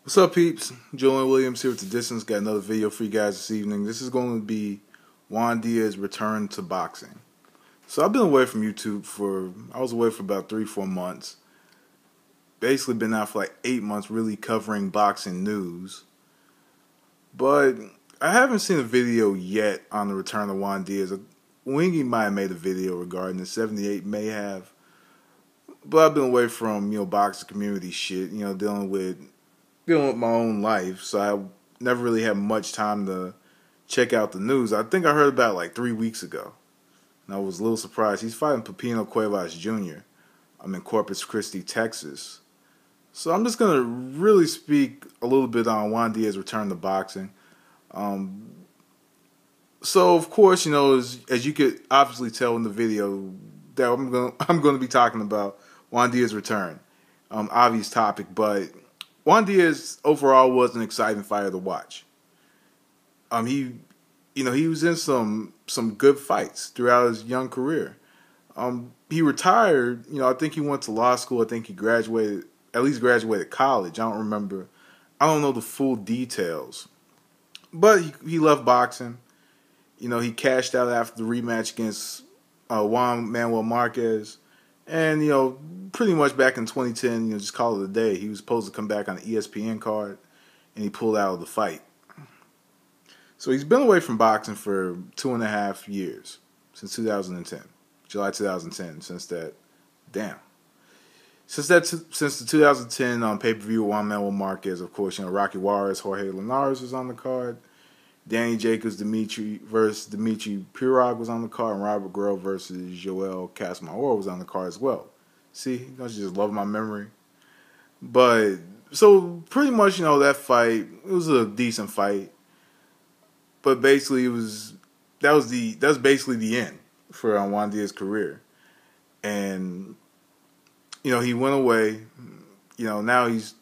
What's up, peeps? Julian Williams here with The Distance. Got another video for you guys this evening. This is going to be Juan Diaz's return to boxing. So I've been away from YouTube I was away for about 3-4 months. Basically been out for like 8 months really covering boxing news. But I haven't seen a video yet on the return of Juan Diaz. Wingy might have made a video regarding it. 78 may have. But I've been away from, boxing community shit, dealing with my own life, so I never really had much time to check out the news. I think I heard about it like 3 weeks ago, and I was a little surprised. He's fighting Pepino Cuevas Jr. I'm in Corpus Christi, Texas. So I'm just going to really speak a little bit on Juan Diaz's return to boxing. So of course, as you could obviously tell in the video, that I'm going to be talking about Juan Diaz's return. Obvious topic, but Juan Diaz overall was an exciting fighter to watch. He was in some good fights throughout his young career. He retired. I think he went to law school. I think he graduated college. I don't know the full details, but he left boxing. He cashed out after the rematch against Juan Manuel Marquez. And, pretty much back in 2010, just call it a day. He was supposed to come back on an ESPN card, and he pulled out of the fight. So he's been away from boxing for 2.5 years, since 2010, July 2010, since the 2010 pay-per-view with Juan Manuel Marquez. Of course, Rocky Juarez, Jorge Linares was on the card. Danny Jacobs versus Dimitri Pirog was on the card, and Robert Guerrero versus Joel Casamayor was on the card as well. See, don't you just love my memory? But so pretty much, that fight, it was a decent fight, but basically that was basically the end for Juan Diaz's career, and he went away. Now he's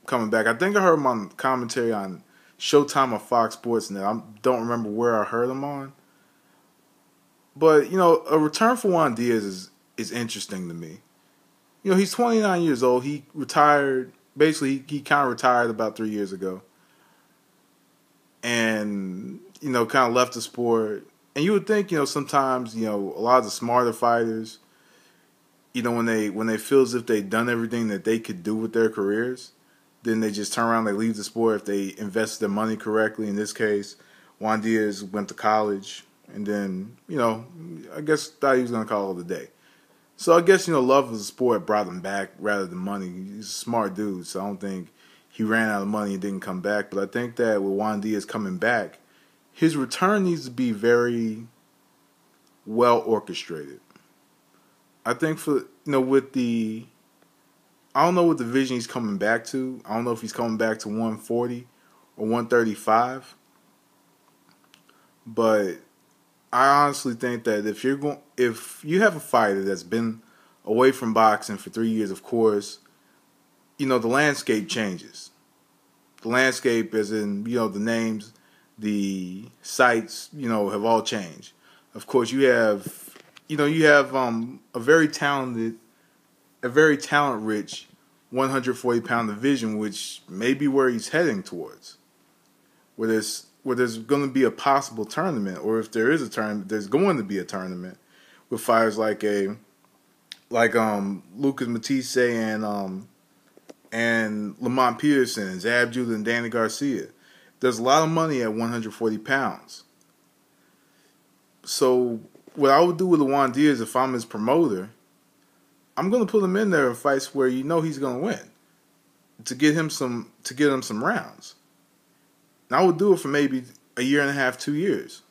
coming back. I think I heard him on commentary on Showtime or Fox Sports, and I don't remember where I heard him on. But, a return for Juan Diaz is interesting to me. He's 29 years old. He retired. Basically, he kind of retired about 3 years ago. And, kind of left the sport. And you would think, sometimes, a lot of the smarter fighters, when they feel as if they've done everything that they could do with their careers, then they just turn around, they leave the sport if they invest their money correctly. In this case, Juan Diaz went to college and then, I guess thought he was going to call it a day. So I guess, love of the sport brought him back rather than money. He's a smart dude, so I don't think he ran out of money and didn't come back. But I think that with Juan Diaz coming back, his return needs to be very well orchestrated. I think I don't know what division he's coming back to. I don't know if he's coming back to 140 or 135. But I honestly think that if you have a fighter that's been away from boxing for 3 years, of course, the landscape changes. The landscape as in, the names, the sites, have all changed. Of course, you have a very talent-rich 140-pound division, which may be where he's heading towards, where there's going to be a possible tournament, or if there is a tournament, there's going to be a tournament with fighters like Lucas Matisse and Lamont Peterson, Zab Judah, and Danny Garcia. There's a lot of money at 140 pounds. So what I would do with Juan Diaz if I'm his promoter, I'm going to put him in there in fights where he's going to win to get him some rounds. And I would do it for maybe a year and a half, 2 years.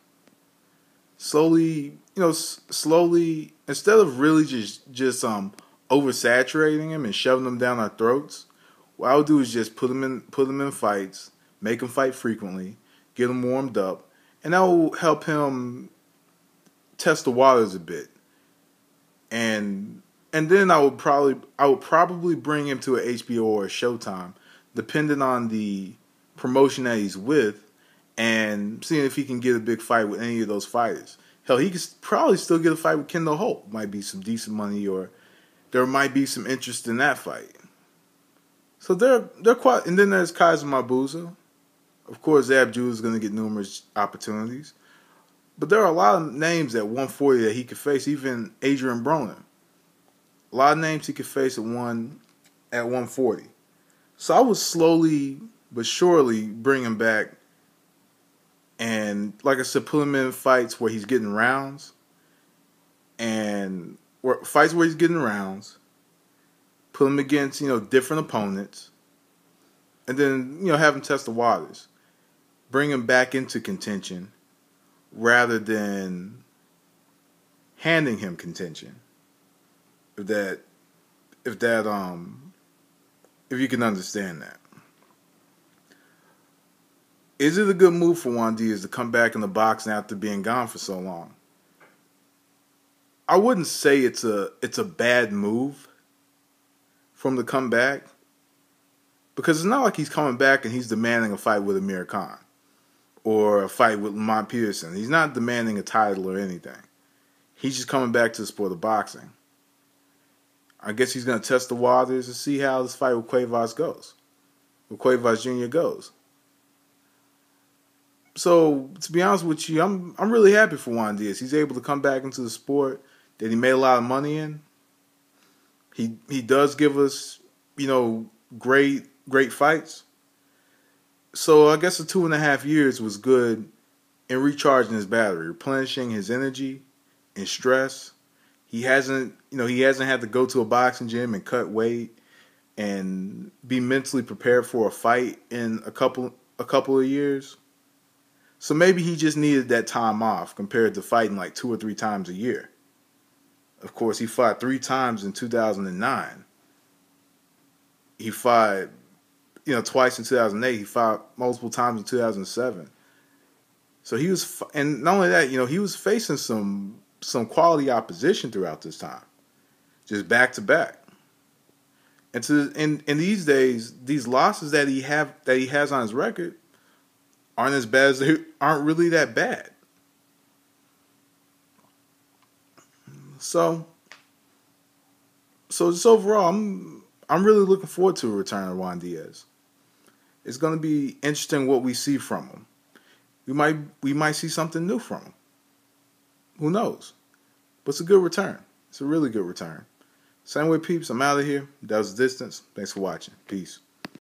Slowly, instead of really just oversaturating him and shoving him down our throats, what I would do is just put him in fights, make him fight frequently, get him warmed up, and that will help him test the waters a bit. And then I would probably bring him to a HBO or a Showtime, depending on the promotion that he's with, and seeing if he can get a big fight with any of those fighters. Hell, he could probably still get a fight with Kendall Holt. Might be some decent money, or there might be some interest in that fight. So they're quite. And then there's Kaiser Mabuza. Of course, Abdul is going to get numerous opportunities. But there are a lot of names at 140 that he could face. Even Adrian Broner. A lot of names he could face at 140. So I would slowly but surely bring him back. And like I said, put him in fights where he's getting rounds. And fights where he's getting rounds. Put him against, different opponents. And then, have him test the waters. Bring him back into contention rather than handing him contention. If you can understand that. Is it a good move for Juan Diaz to come back in the boxing after being gone for so long? I wouldn't say it's a bad move for him to come back, because it's not like he's coming back and he's demanding a fight with Amir Khan or a fight with Lamont Peterson. He's not demanding a title or anything. He's just coming back to the sport of boxing. I guess he's going to test the waters to see how this fight with Cuevas goes. With Cuevas Jr. goes. So, to be honest with you, I'm really happy for Juan Diaz. He's able to come back into the sport that he made a lot of money in. He does give us, great fights. So I guess the 2.5 years was good in recharging his battery, replenishing his energy and stress. He hasn't had to go to a boxing gym and cut weight and be mentally prepared for a fight in a couple of years. So maybe he just needed that time off compared to fighting like 2 or 3 times a year. Of course, he fought 3 times in 2009. He fought, twice in 2008. He fought multiple times in 2007. So he was, and not only that, he was facing some quality opposition throughout this time, just back to back. And these days, these losses that he has on his record aren't as bad as they aren't really that bad. So just overall, I'm really looking forward to a return of Juan Diaz. It's going to be interesting what we see from him. We might see something new from him. Who knows? But it's a good return. It's a really good return. Same way, peeps. I'm out of here. That was Distance. Thanks for watching. Peace.